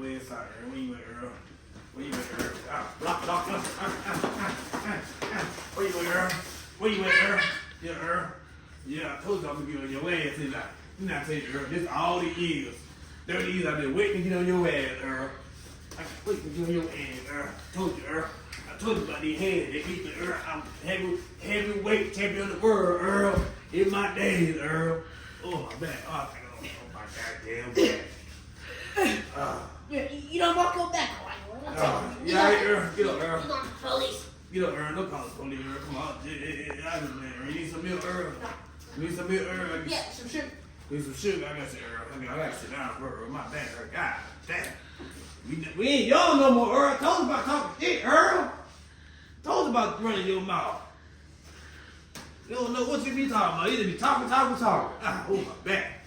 Where's Earl? Where you at, Earl? Where you at, Earl? Block. Where you at, Earl? Where you at, Earl? Yeah, Earl. Yeah, I told you I'm gonna get on your ass tonight. You not telling you, Earl. This all the years. 30 years I've been waiting to get on your ass, Earl. I can wait to get on your ass, Earl. I told you, Earl. I told you about these hands. They beat the Earl. I'm heavyweight champion of the world, Earl. In my days, Earl. Oh, my back. Oh my goddamn back. You don't walk your back, right? Yeah, Earl. Get up, Earl. You want the police? Get up, Earl. Don't call the police, Earl. Come on. You need some milk, Earl? You need some milk, Earl? Yeah, some sugar. You need some sugar? I got some, Earl. I got to sit down, Earl. My back hurt. God damn. We ain't young no more, Earl. I told you about talking shit, Earl. Told you about running your mouth. You don't know what you be talking about. You just be talking. Oh, my back.